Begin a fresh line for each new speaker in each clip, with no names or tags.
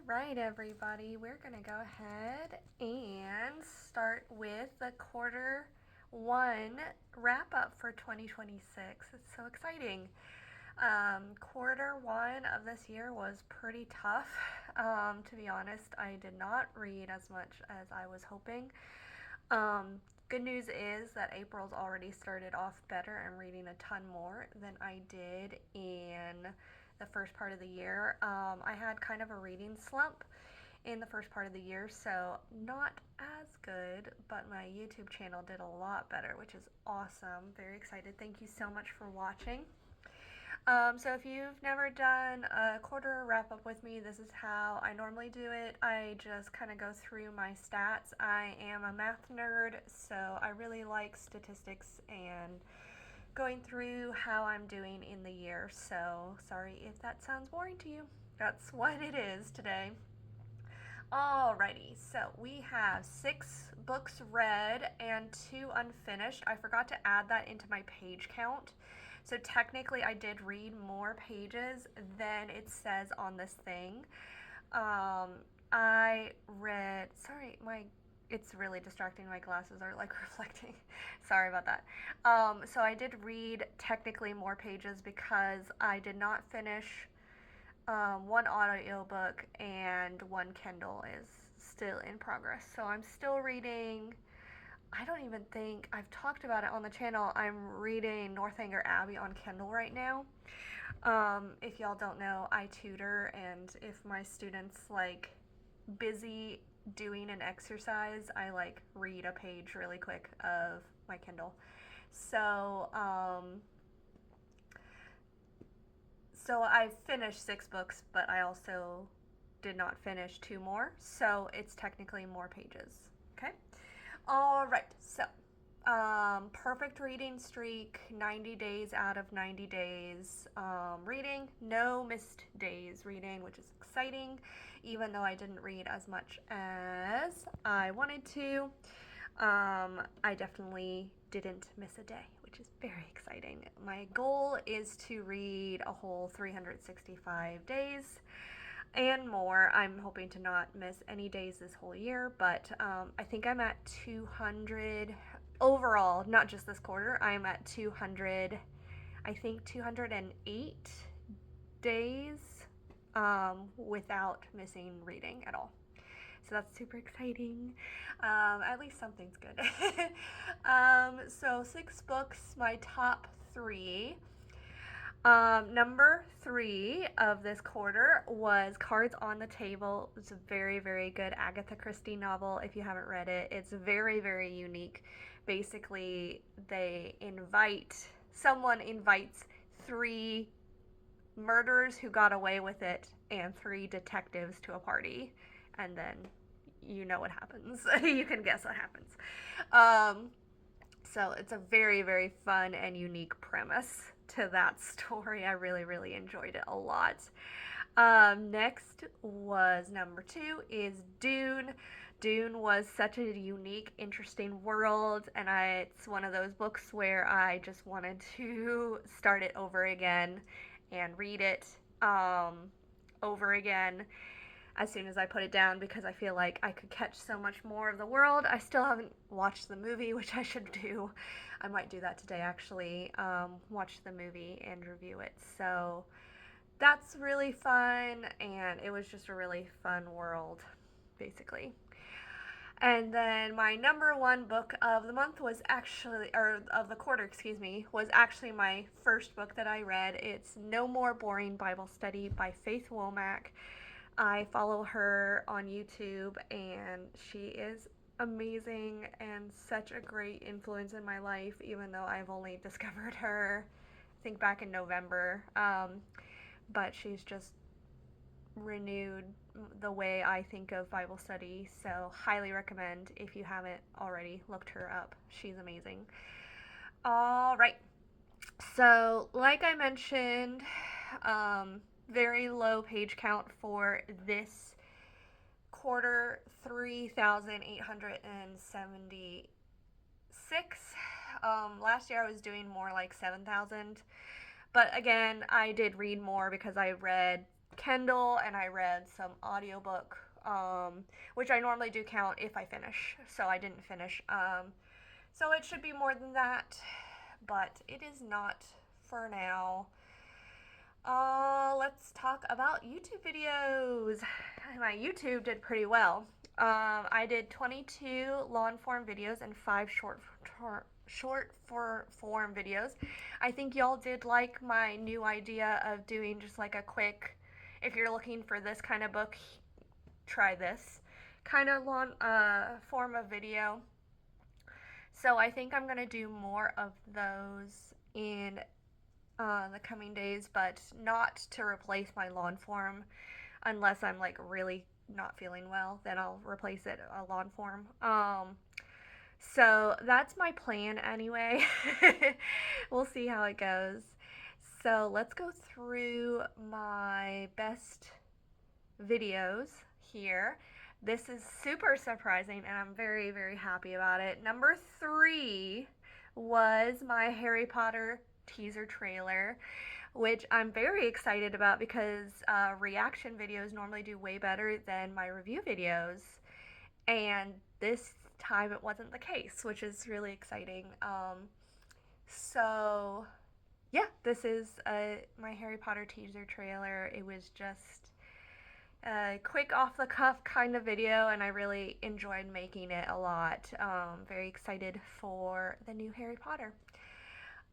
right, everybody, we're going to go ahead and start with the quarter one wrap up for 2026. It's so exciting. Quarter one of this year was pretty tough. To be honest, I did not read as much as I was hoping. Good news is that April's already started off better. I'm reading a ton more than I did in the first part of the year. I had kind of a reading slump in the first part of the year, so not as good, but my YouTube channel did a lot better, which is awesome. Very excited. Thank you so much for watching. So if you've never done a quarter wrap up with me, this is how I normally do it. I just kind of go through my stats. I am a math nerd, so I really like statistics and going through how I'm doing in the year. So sorry if that sounds boring to you. That's what it is today. Alrighty, so we have 6 books read and 2 unfinished. I forgot to add that into my page count. So technically I did read more pages than it says on this thing. I read, sorry, it's really distracting. My glasses are like reflecting. Sorry about that. So I did read technically more pages because I did not finish one audiobook and one Kindle is still in progress. So I'm still reading. I don't even think I've talked about it on the channel. I'm reading Northanger Abbey on Kindle right now. If y'all don't know, I tutor, and if my students like busy doing an exercise, I like read a page really quick of my Kindle. So I finished 6 books, but I also did not finish 2 more, so it's technically more pages. Okay? All right, so perfect reading streak, 90 days out of 90 days reading, no missed days reading, which is exciting, even though I didn't read as much as I wanted to. I definitely didn't miss a day, which is very exciting. My goal is to read a whole 365 days and more. I'm hoping to not miss any days this whole year, but I think I'm at 200 overall, not just this quarter. I'm at 200, I think 208 days without missing reading at all. So that's super exciting. At least something's good. So 6 books, my top 3. Number 3 of this quarter was Cards on the Table. It's a very, very good Agatha Christie novel. If you haven't read it, it's very, very unique. Basically, someone invites 3 murderers who got away with it and 3 detectives to a party, and then you know what happens. You can guess what happens. So it's a very, very fun and unique premise to that story. I really, really enjoyed it a lot. Next was number 2 is Dune. Dune was such a unique, interesting world, and it's one of those books where I just wanted to start it over again and read it over again as soon as I put it down, because I feel like I could catch so much more of the world. I still haven't watched the movie, which I should do. I might do that today, actually. Watch the movie and review it. So that's really fun, and it was just a really fun world, basically. And then my number 1 book of the month was actually, or of the quarter, excuse me, was actually my first book that I read. It's No More Boring Bible Study by Faith Womack. I follow her on YouTube, and she is amazing and such a great influence in my life, even though I've only discovered her, I think, back in November. But she's just renewed the way I think of Bible study, so highly recommend if you haven't already looked her up. She's amazing. All right. So, like I mentioned, very low page count for this quarter, 3,876. Last year I was doing more like 7,000. But again, I did read more because I read Kindle, and I read some audiobook, which I normally do count if I finish. So I didn't finish. So it should be more than that, but it is not for now. Let's talk about YouTube videos. My YouTube did pretty well. I did 22 long form videos and 5 short form videos. I think y'all did like my new idea of doing just like a quick, if you're looking for this kind of book, try this kind of long form of video. So I think I'm gonna do more of those in the coming days, but not to replace my long form unless I'm like really not feeling well. Then I'll replace it a long form. So that's my plan anyway. We'll see how it goes. So let's go through my best videos here. This is super surprising and I'm very, very happy about it. Number 3 was my Harry Potter teaser trailer, which I'm very excited about because reaction videos normally do way better than my review videos. And this time it wasn't the case, which is really exciting. So, yeah, this is my Harry Potter teaser trailer. It was just a quick off the cuff kind of video, and I really enjoyed making it a lot. Very excited for the new Harry Potter.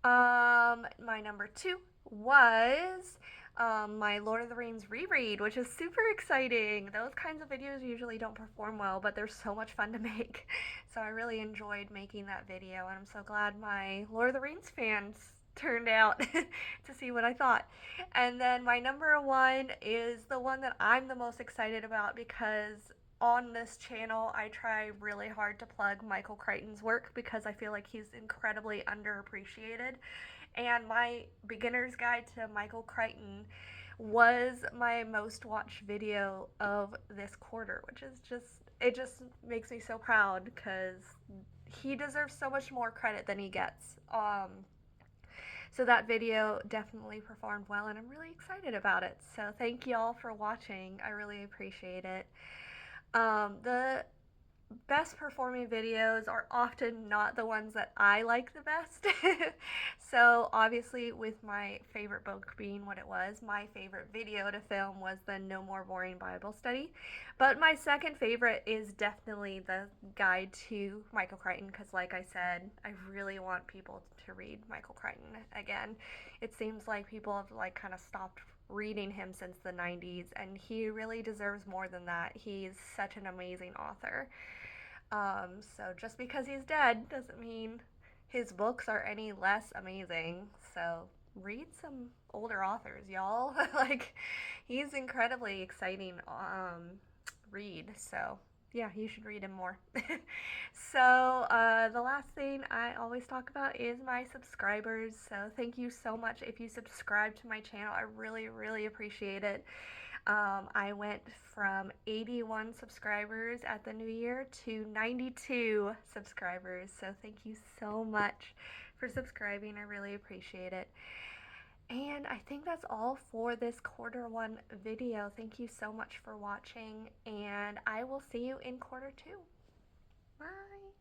My number 2 was my Lord of the Rings reread, which is super exciting. Those kinds of videos usually don't perform well, but they're so much fun to make. So I really enjoyed making that video, and I'm so glad my Lord of the Rings fans turned out to see what I thought. And then my number 1 is the one that I'm the most excited about because on this channel I try really hard to plug Michael Crichton's work because I feel like he's incredibly underappreciated. And my beginner's guide to Michael Crichton was my most watched video of this quarter, which is it just makes me so proud because he deserves so much more credit than he gets. So that video definitely performed well and I'm really excited about it. So thank y'all for watching. I really appreciate it. The best performing videos are often not the ones that I like the best. So obviously with my favorite book being what it was, my favorite video to film was the No More Boring Bible Study. But my second favorite is definitely the guide to Michael Crichton because like I said, I really want people to read Michael Crichton again. It seems like people have like kind of stopped reading him since the 90s and he really deserves more than that. He's such an amazing author. So just because he's dead doesn't mean his books are any less amazing. So read some older authors, y'all. Like he's incredibly exciting read. So yeah, you should read him more. So the last thing I always talk about is my subscribers. So thank you so much if you subscribe to my channel. I really, really appreciate it. I went from 81 subscribers at the new year to 92 subscribers. So thank you so much for subscribing. I really appreciate it. And I think that's all for this quarter 1 video. Thank you so much for watching, and I will see you in quarter 2. Bye.